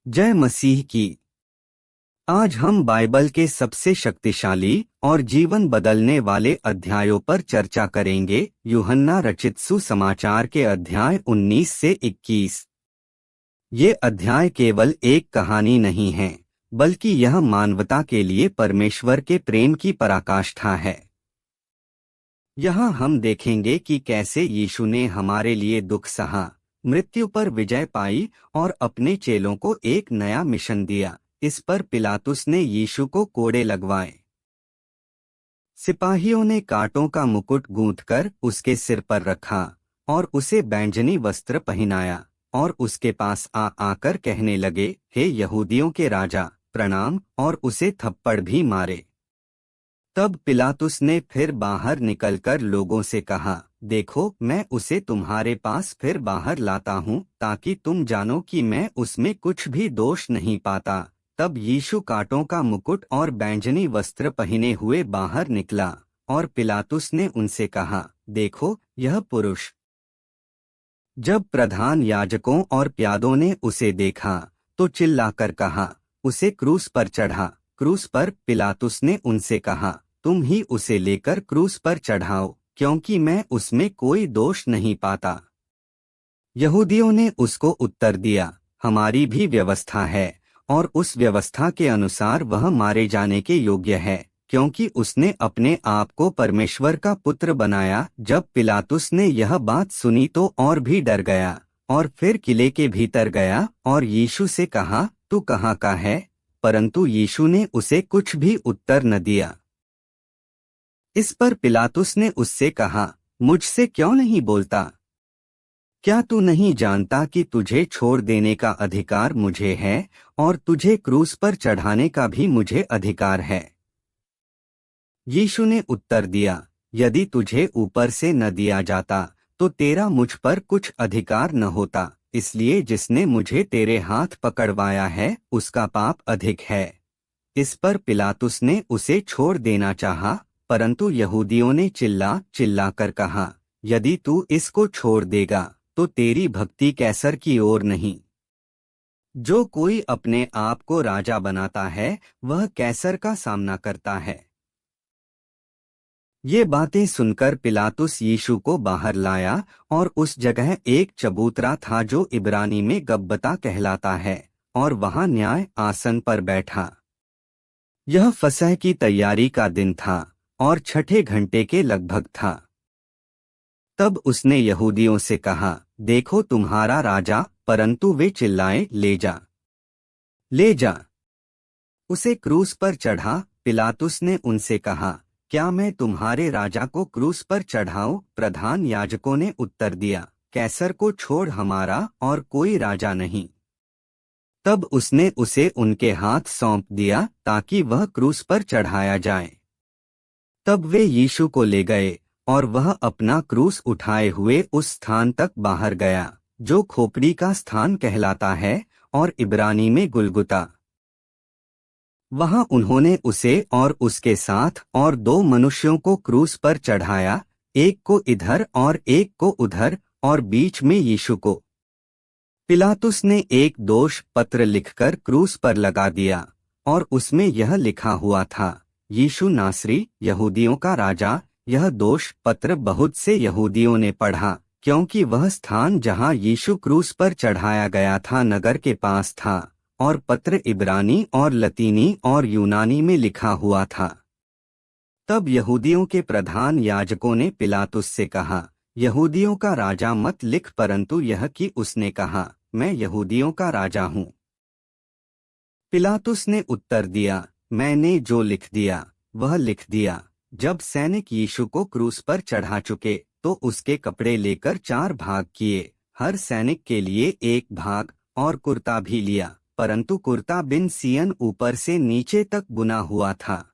जय मसीह की। आज हम बाइबल के सबसे शक्तिशाली और जीवन बदलने वाले अध्यायों पर चर्चा करेंगे। यूहन्ना रचित सुसमाचार के अध्याय 19 से 21। ये अध्याय केवल एक कहानी नहीं है, बल्कि यह मानवता के लिए परमेश्वर के प्रेम की पराकाष्ठा है। यहाँ हम देखेंगे कि कैसे यीशु ने हमारे लिए दुख सहा, मृत्यु पर विजय पाई और अपने चेलों को एक नया मिशन दिया। इस पर पिलातुस ने यीशु को कोड़े लगवाए। सिपाहियों ने कांटों का मुकुट गूंथकर उसके सिर पर रखा और उसे बैंजनी वस्त्र पहनाया और उसके पास आकर कहने लगे, हे यहूदियों के राजा, प्रणाम, और उसे थप्पड़ भी मारे। तब पिलातुस ने फिर बाहर निकलकर लोगों से कहा, देखो, मैं उसे तुम्हारे पास फिर बाहर लाता हूँ ताकि तुम जानो कि मैं उसमें कुछ भी दोष नहीं पाता। तब यीशु कांटों का मुकुट और बैंजनी वस्त्र पहने हुए बाहर निकला और पिलातुस ने उनसे कहा, देखो, यह पुरुष। जब प्रधान याजकों और प्यादों ने उसे देखा तो चिल्लाकर कहा, उसे क्रूस पर चढ़ा। क्रूस पर। पिलातुस ने उनसे कहा, तुम ही उसे लेकर क्रूस पर चढ़ाओ, क्योंकि मैं उसमें कोई दोष नहीं पाता। यहूदियों ने उसको उत्तर दिया, हमारी भी व्यवस्था है और उस व्यवस्था के अनुसार वह मारे जाने के योग्य है, क्योंकि उसने अपने आप को परमेश्वर का पुत्र बनाया। जब पिलातुस ने यह बात सुनी तो और भी डर गया और फिर किले के भीतर गया और यीशु से कहा, तू कहाँ का है? परंतु यीशु ने उसे कुछ भी उत्तर न दिया। इस पर पिलातुस ने उससे कहा, मुझसे क्यों नहीं बोलता? क्या तू नहीं जानता कि तुझे छोड़ देने का अधिकार मुझे है और तुझे क्रूस पर चढ़ाने का भी मुझे अधिकार है? यीशु ने उत्तर दिया, यदि तुझे ऊपर से न दिया जाता तो तेरा मुझ पर कुछ अधिकार न होता। इसलिए जिसने मुझे तेरे हाथ पकड़वाया है उसका पाप अधिक है। इस पर पिलातुस ने उसे छोड़ देना चाहा, परंतु यहूदियों ने चिल्ला कर कहा, यदि तू इसको छोड़ देगा तो तेरी भक्ति कैसर की ओर नहीं। जो कोई अपने आप को राजा बनाता है वह कैसर का सामना करता है। ये बातें सुनकर पिलातुस यीशु को बाहर लाया और उस जगह एक चबूतरा था जो इब्रानी में गब्बता कहलाता है, और वहां न्याय आसन पर बैठा। यह फसह की तैयारी का दिन था और छठे घंटे के लगभग था। तब उसने यहूदियों से कहा, देखो तुम्हारा राजा। परंतु वे चिल्लाए, ले जा, ले जा, उसे क्रूस पर चढ़ा। पिलातुस ने उनसे कहा, क्या मैं तुम्हारे राजा को क्रूस पर चढ़ाऊं? प्रधान याजकों ने उत्तर दिया, कैसर को छोड़ हमारा और कोई राजा नहीं। तब उसने उसे उनके हाथ सौंप दिया ताकि वह क्रूस पर चढ़ाया जाए। तब वे यीशु को ले गए और वह अपना क्रूस उठाए हुए उस स्थान तक बाहर गया जो खोपड़ी का स्थान कहलाता है और इब्रानी में गुलगुता। वहां उन्होंने उसे और उसके साथ और दो मनुष्यों को क्रूस पर चढ़ाया, एक को इधर और एक को उधर, और बीच में यीशु को। पिलातुस ने एक दोष पत्र लिखकर क्रूस पर लगा दिया और उसमें यह लिखा हुआ था, यीशु नासरी, यहूदियों का राजा। यह दोष पत्र बहुत से यहूदियों ने पढ़ा, क्योंकि वह स्थान जहां यीशु क्रूस पर चढ़ाया गया था नगर के पास था और पत्र इब्रानी और लतीनी और यूनानी में लिखा हुआ था। तब यहूदियों के प्रधान याजकों ने पिलातुस से कहा, यहूदियों का राजा मत लिख, परंतु यह कि उसने कहा, मैं यहूदियों का राजा हूँ। पिलातुस ने उत्तर दिया, मैंने जो लिख दिया वह लिख दिया। जब सैनिक यीशु को क्रूस पर चढ़ा चुके तो उसके कपड़े लेकर 4 भाग किए, हर सैनिक के लिए एक भाग, और कुर्ता भी लिया, परंतु कुर्ता बिन सियन ऊपर से नीचे तक बुना हुआ था।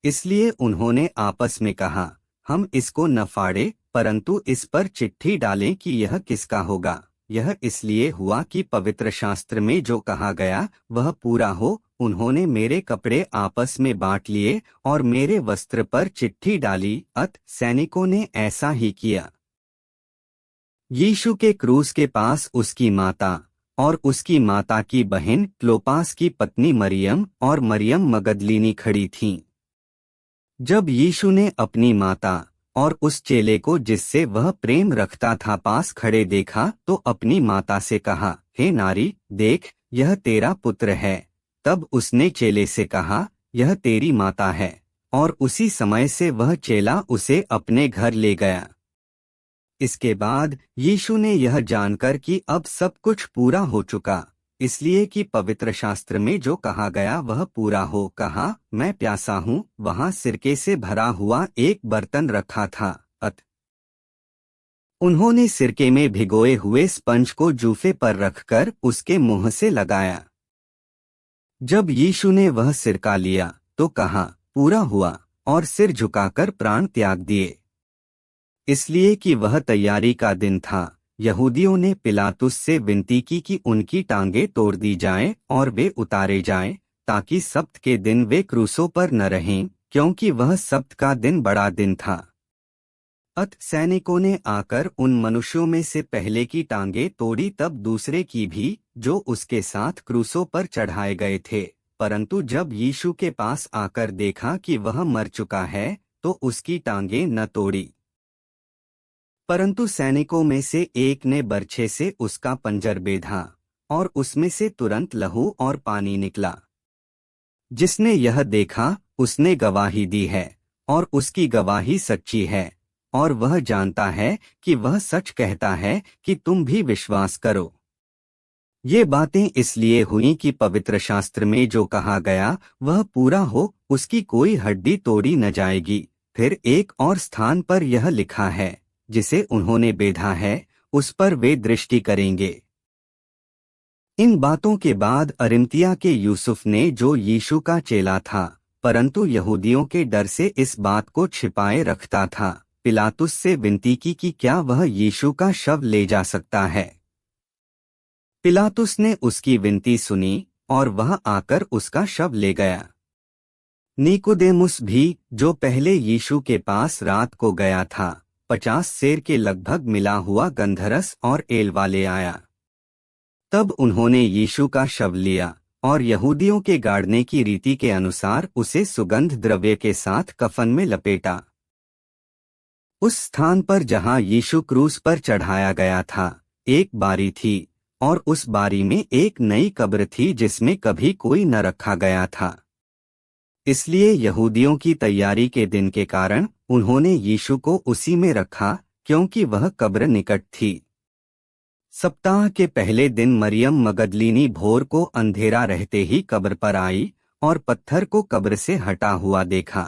इसलिए उन्होंने आपस में कहा, हम इसको न फाड़े, परंतु इस पर चिट्ठी डालें कि यह किसका होगा। यह इसलिए हुआ कि पवित्र शास्त्र में जो कहा गया वह पूरा हो, उन्होंने मेरे कपड़े आपस में बांट लिए और मेरे वस्त्र पर चिट्ठी डाली। सैनिकों ने ऐसा ही किया। यीशु के क्रूस के पास उसकी माता और उसकी माता की बहन क्लोपास की पत्नी मरियम और मरियम मगदलीनी खड़ी थीं। जब यीशु ने अपनी माता और उस चेले को जिससे वह प्रेम रखता था पास खड़े देखा तो अपनी माता से कहा, हे नारी, देख, यह तेरा पुत्र है। तब उसने चेले से कहा, यह तेरी माता है। और उसी समय से वह चेला उसे अपने घर ले गया। इसके बाद यीशु ने यह जानकर कि अब सब कुछ पूरा हो चुका, इसलिए कि पवित्र शास्त्र में जो कहा गया वह पूरा हो, कहा, मैं प्यासा हूँ। वहाँ सिरके से भरा हुआ एक बर्तन रखा था। उन्होंने सिरके में भिगोए हुए स्पंज को जूफे पर रखकर उसके मुंह से लगाया। जब यीशु ने वह सिरका लिया तो कहा, पूरा हुआ, और सिर झुकाकर प्राण त्याग दिए। इसलिए कि वह तैयारी का दिन था, यहूदियों ने पिलातुस से विनती की कि उनकी टांगें तोड़ दी जाएं और वे उतारे जाएं, ताकि सब्त के दिन वे क्रूसों पर न रहें, क्योंकि वह सब्त का दिन बड़ा दिन था। सैनिकों ने आकर उन मनुष्यों में से पहले की टांगें तोड़ी, तब दूसरे की भी, जो उसके साथ क्रूसों पर चढ़ाए गए थे। परंतु जब यीशु के पास आकर देखा कि वह मर चुका है, तो उसकी टांगें न तोड़ी। परंतु सैनिकों में से एक ने बर्छे से उसका पंजर बेधा, और उसमें से तुरंत लहू और पानी निकला। जिसने यह देखा उसने गवाही दी है, और उसकी गवाही सच्ची है, और वह जानता है कि वह सच कहता है कि तुम भी विश्वास करो। ये बातें इसलिए हुई कि पवित्र शास्त्र में जो कहा गया वह पूरा हो, उसकी कोई हड्डी तोड़ी न जाएगी। फिर एक और स्थान पर यह लिखा है, जिसे उन्होंने बेधा है उस पर वे दृष्टि करेंगे। इन बातों के बाद अरिमतिया के यूसुफ ने, जो यीशु का चेला था परंतु यहूदियों के डर से इस बात को छिपाए रखता था, पिलातुस से विनती की कि क्या वह यीशु का शव ले जा सकता है। पिलातुस ने उसकी विनती सुनी और वह आकर उसका शव ले गया। निकोदेमुस भी, जो पहले यीशु के पास रात को गया था, 50 सेर के लगभग मिला हुआ गंधरस और एलवा ले आया। तब उन्होंने यीशु का शव लिया और यहूदियों के गाड़ने की रीति के अनुसार उसे सुगंध द्रव्य के साथ कफन में लपेटा। उस स्थान पर जहां यीशु क्रूस पर चढ़ाया गया था, एक बारी थी, और उस बारी में एक नई कब्र थी जिसमें कभी कोई न रखा गया था। इसलिए यहूदियों की तैयारी के दिन के कारण उन्होंने यीशु को उसी में रखा, क्योंकि वह कब्र निकट थी। सप्ताह के पहले दिन मरियम मगदलीनी भोर को अंधेरा रहते ही कब्र पर आई और पत्थर को कब्र से हटा हुआ देखा।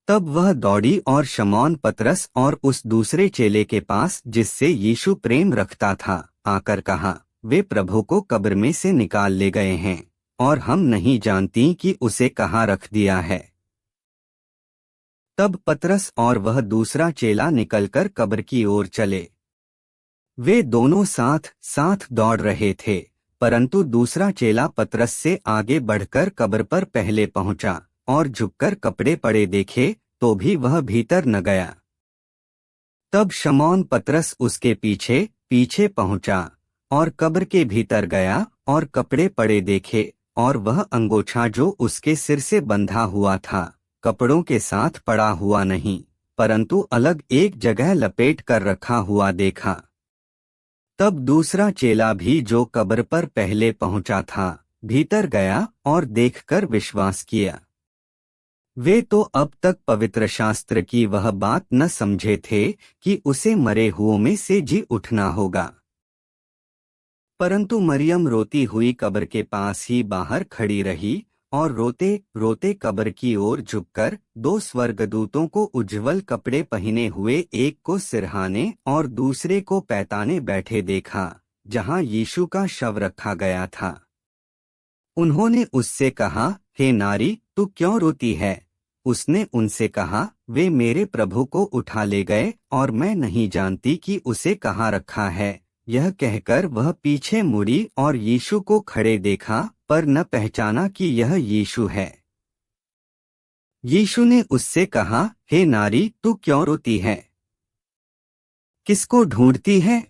तब वह दौड़ी और शमौन पतरस और उस दूसरे चेले के पास जिससे यीशु प्रेम रखता था, आकर कहा, वे प्रभु को कब्र में से निकाल ले गए हैं, और हम नहीं जानती कि उसे कहाँ रख दिया है। तब पतरस और वह दूसरा चेला निकलकर कब्र की ओर चले। वे दोनों साथ साथ दौड़ रहे थे, परंतु दूसरा चेला पतरस से आगे बढ़कर कब्र पर पहले पहुंचा, और झुककर कपड़े पड़े देखे तो भी वह भीतर न गया। तब शमौन पतरस उसके पीछे पीछे पहुंचा और कब्र के भीतर गया और कपड़े पड़े देखे, और वह अंगोछा जो उसके सिर से बंधा हुआ था कपड़ों के साथ पड़ा हुआ नहीं, परंतु अलग एक जगह लपेट कर रखा हुआ देखा। तब दूसरा चेला भी, जो कब्र पर पहले पहुंचा था, भीतर गया और देखकर विश्वास किया। वे तो अब तक पवित्र शास्त्र की वह बात न समझे थे कि उसे मरे हुओं में से जी उठना होगा। परंतु मरियम रोती हुई कब्र के पास ही बाहर खड़ी रही और रोते रोते कब्र की ओर झुककर 2 स्वर्गदूतों को उज्ज्वल कपड़े पहने हुए, एक को सिरहाने और दूसरे को पैताने बैठे देखा, जहां यीशु का शव रखा गया था। उन्होंने उससे कहा, हे नारी, तू क्यों रोती है? उसने उनसे कहा, वे मेरे प्रभु को उठा ले गए और मैं नहीं जानती कि उसे कहाँ रखा है। यह कहकर वह पीछे मुड़ी और यीशु को खड़े देखा, पर न पहचाना कि यह यीशु है। यीशु ने उससे कहा, हे नारी, तू क्यों रोती है? किसको ढूंढती है?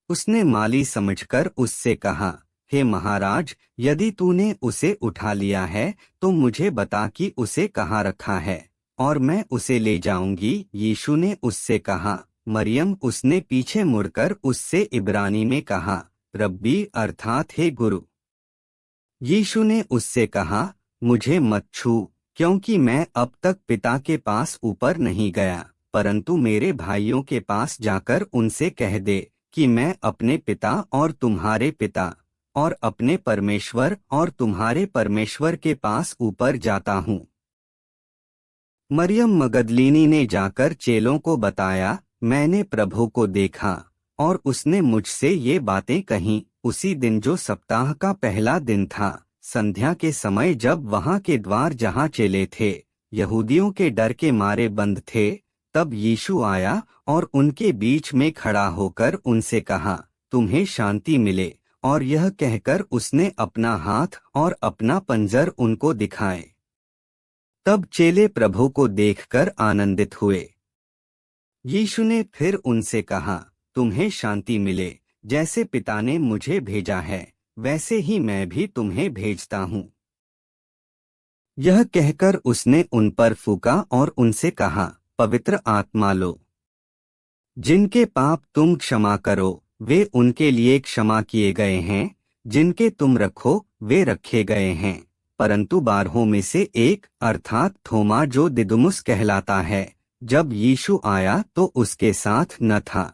उसने माली समझकर उससे कहा, हे महाराज, यदि तूने उसे उठा लिया है तो मुझे बता कि उसे कहाँ रखा है और मैं उसे ले जाऊंगी। यीशु ने उससे कहा, मरियम। उसने पीछे मुड़कर उससे इब्रानी में कहा, रब्बी अर्थात हे गुरु। यीशु ने उससे कहा, मुझे मत छू, क्योंकि मैं अब तक पिता के पास ऊपर नहीं गया, परंतु मेरे भाइयों के पास जाकर उनसे कह दे कि मैं अपने पिता और तुम्हारे पिता और अपने परमेश्वर और तुम्हारे परमेश्वर के पास ऊपर जाता हूँ। मरियम मगदलीनी ने जाकर चेलों को बताया, मैंने प्रभु को देखा और उसने मुझसे ये बातें कहीं। उसी दिन जो सप्ताह का पहला दिन था, संध्या के समय, जब वहां के द्वार जहां चेले थे यहूदियों के डर के मारे बंद थे, तब यीशु आया और उनके बीच में खड़ा होकर उनसे कहा, तुम्हें शांति मिले। और यह कहकर उसने अपना हाथ और अपना पंजर उनको दिखाए। तब चेले प्रभु को देखकर आनंदित हुए। यीशु ने फिर उनसे कहा, तुम्हें शांति मिले। जैसे पिता ने मुझे भेजा है वैसे ही मैं भी तुम्हें भेजता हूँ। यह कहकर उसने उन पर फूंका और उनसे कहा, पवित्र आत्मा लो। जिनके पाप तुम क्षमा करो वे उनके लिए क्षमा किए गए हैं, जिनके तुम रखो वे रखे गए हैं। परंतु 12 में से एक अर्थात थोमा, जो दिदुमुस कहलाता है, जब यीशु आया तो उसके साथ न था।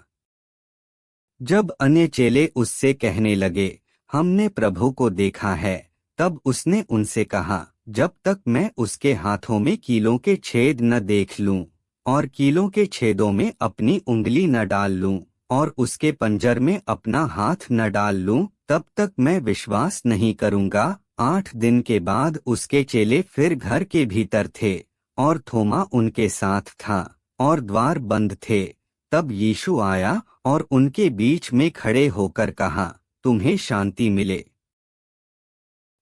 जब अन्य चेले उससे कहने लगे, हमने प्रभु को देखा है, तब उसने उनसे कहा, जब तक मैं उसके हाथों में कीलों के छेद न देख लूं और कीलों के छेदों में अपनी उंगली न डाल लूं और उसके पंजर में अपना हाथ न डाल लूं, तब तक मैं विश्वास नहीं करूंगा। 8 दिन के बाद उसके चेले फिर घर के भीतर थे और थोमा उनके साथ था और द्वार बंद थे। तब यीशु आया और उनके बीच में खड़े होकर कहा, तुम्हें शांति मिले।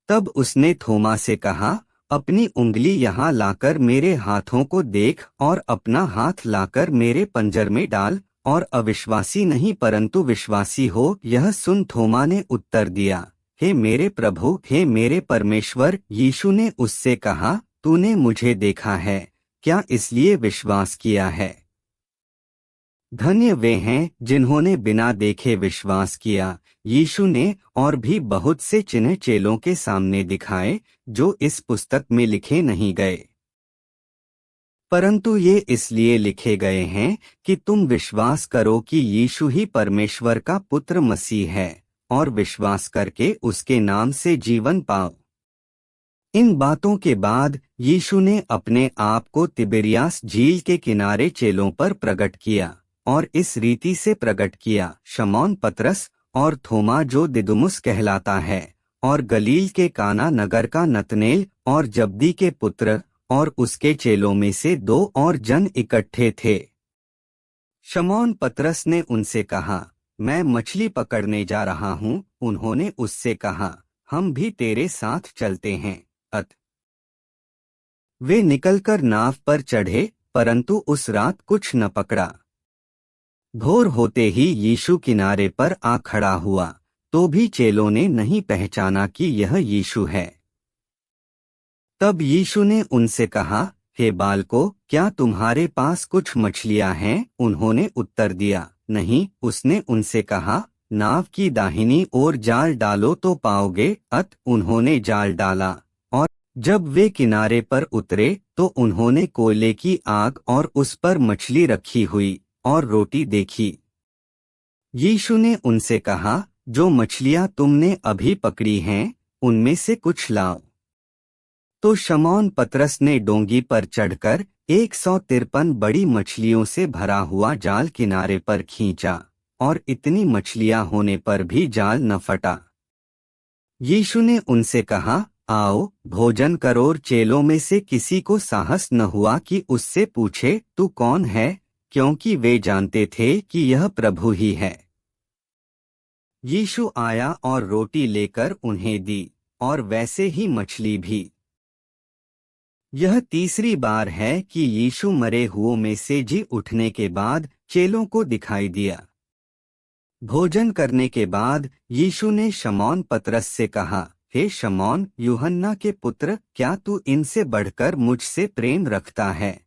तब उसने थोमा से कहा, अपनी उंगली यहाँ लाकर मेरे हाथों को देख और अपना हाथ लाकर मेरे पंजर में डाल और अविश्वासी नहीं परंतु विश्वासी हो। यह सुन थोमा ने उत्तर दिया, हे मेरे प्रभु, हे मेरे परमेश्वर। यीशु ने उससे कहा, तूने मुझे देखा है, क्या इसलिए विश्वास किया है? धन्य वे हैं जिन्होंने बिना देखे विश्वास किया। यीशु ने और भी बहुत से चिन्ह चेलों के सामने दिखाए जो इस पुस्तक में लिखे नहीं गए, परंतु ये इसलिए लिखे गए हैं कि तुम विश्वास करो कि यीशु ही परमेश्वर का पुत्र मसीह है और विश्वास करके उसके नाम से जीवन पाओ। इन बातों के बाद यीशु ने अपने आप को तिबिरियास झील के किनारे चेलों पर प्रकट किया और इस रीति से प्रकट किया, शमौन पतरस और थोमा जो दिदुमुस कहलाता है और गलील के काना नगर का नतनेल और जब्दी के पुत्र और उसके चेलों में से 2 और जन इकट्ठे थे। शमौन पतरस ने उनसे कहा, मैं मछली पकड़ने जा रहा हूँ। उन्होंने उससे कहा, हम भी तेरे साथ चलते हैं। वे निकलकर नाव पर चढ़े, परंतु उस रात कुछ न पकड़ा। भोर होते ही यीशु किनारे पर आ खड़ा हुआ, तो भी चेलों ने नहीं पहचाना कि यह यीशु है। तब यीशु ने उनसे कहा, हे बालकों, क्या तुम्हारे पास कुछ मछलियां हैं? उन्होंने उत्तर दिया, नहीं। उसने उनसे कहा, नाव की दाहिनी ओर जाल डालो तो पाओगे। उन्होंने जाल डाला और जब वे किनारे पर उतरे तो उन्होंने कोयले की आग और उस पर मछली रखी हुई और रोटी देखी। यीशु ने उनसे कहा, जो मछलियां तुमने अभी पकड़ी हैं उनमें से कुछ लाओ। तो शमौन पतरस ने डोंगी पर चढ़कर 153 बड़ी मछलियों से भरा हुआ जाल किनारे पर खींचा और इतनी मछलियां होने पर भी जाल न फटा। यीशु ने उनसे कहा, आओ भोजन करो। चेलों में से किसी को साहस न हुआ कि उससे पूछे, तू कौन है, क्योंकि वे जानते थे कि यह प्रभु ही है। यीशु आया और रोटी लेकर उन्हें दी और वैसे ही मछली भी। यह तीसरी बार है कि यीशु मरे हुओं में से जी उठने के बाद चेलों को दिखाई दिया। भोजन करने के बाद यीशु ने शमौन पतरस से कहा, हे शमौन यूहन्ना के पुत्र, क्या तू इनसे बढ़कर मुझसे प्रेम रखता है?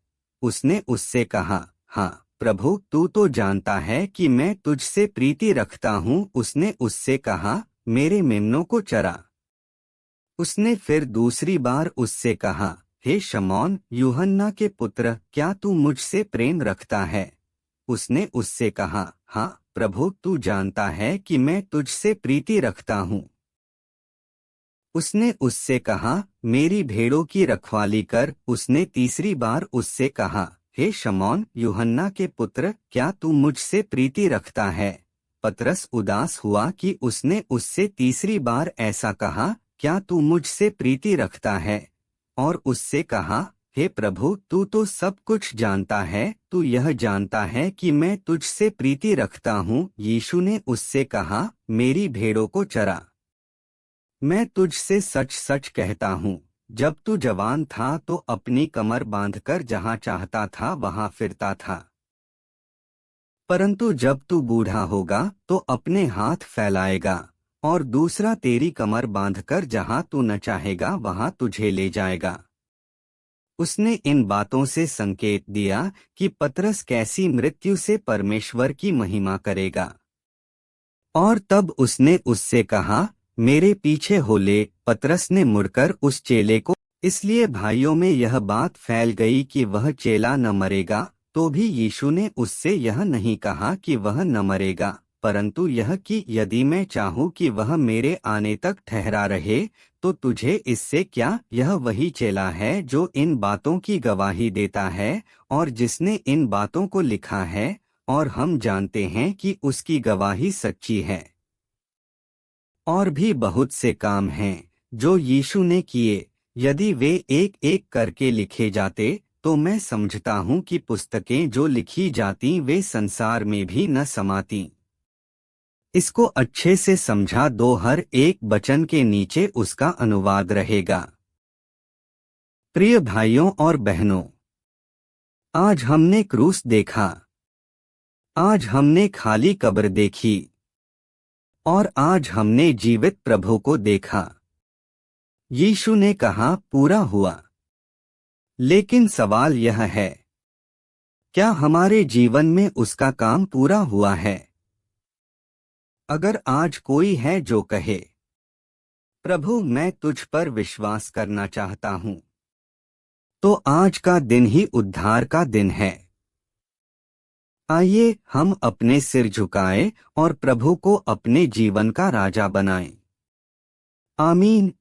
उसने उससे कहा, हाँ प्रभु, तू तो जानता है कि मैं तुझसे प्रीति रखता हूँ। उसने उससे कहा, मेरे मेमनों को चरा। उसने फिर दूसरी बार उससे कहा, हे शमौन यूहन्ना के पुत्र, क्या तू मुझसे प्रेम रखता है? उसने उससे कहा, हाँ प्रभु, तू जानता है कि मैं तुझसे प्रीति रखता हूँ। उसने उससे कहा, मेरी भेड़ों की रखवाली कर। उसने तीसरी बार उससे कहा, हे शमौन यूहन्ना के पुत्र, क्या तू मुझसे प्रीति रखता है? पतरस उदास हुआ कि उसने उससे तीसरी बार ऐसा कहा, क्या तू मुझसे प्रीति रखता है? और उससे कहा, हे प्रभु, तू तो सब कुछ जानता है, तू यह जानता है कि मैं तुझसे प्रीति रखता हूँ। यीशु ने उससे कहा, मेरी भेड़ों को चरा। मैं तुझसे सच सच कहता हूँ, जब तू जवान था तो अपनी कमर बांधकर जहाँ चाहता था वहाँ फिरता था, परंतु जब तू बूढ़ा होगा तो अपने हाथ फैलाएगा और दूसरा तेरी कमर बांधकर जहाँ तू न चाहेगा वहाँ तुझे ले जाएगा। उसने इन बातों से संकेत दिया कि पतरस कैसी मृत्यु से परमेश्वर की महिमा करेगा। और तब उसने उससे कहा, मेरे पीछे हो ले। पतरस ने मुड़कर उस चेले को, इसलिए भाइयों में यह बात फैल गई कि वह चेला न मरेगा। तो भी यीशु ने उससे यह नहीं कहा कि वह न मरेगा, परंतु यह कि यदि मैं चाहूँ कि वह मेरे आने तक ठहरा रहे तो तुझे इससे क्या? यह वही चेला है जो इन बातों की गवाही देता है और जिसने इन बातों को लिखा है, और हम जानते हैं कि उसकी गवाही सच्ची है। और भी बहुत से काम हैं जो यीशु ने किए, यदि वे एक एक करके लिखे जाते तो मैं समझता हूँ कि पुस्तकें जो लिखी जाती वे संसार में भी न समाती। इसको अच्छे से समझा दो, हर एक वचन के नीचे उसका अनुवाद रहेगा। प्रिय भाइयों और बहनों, आज हमने क्रूस देखा, आज हमने खाली कब्र देखी, और आज हमने जीवित प्रभु को देखा। यीशु ने कहा, पूरा हुआ। लेकिन सवाल यह है, क्या हमारे जीवन में उसका काम पूरा हुआ है? अगर आज कोई है जो कहे, प्रभु मैं तुझ पर विश्वास करना चाहता हूँ, तो आज का दिन ही उद्धार का दिन है। आइए हम अपने सिर झुकाएं और प्रभु को अपने जीवन का राजा बनाएं। आमीन।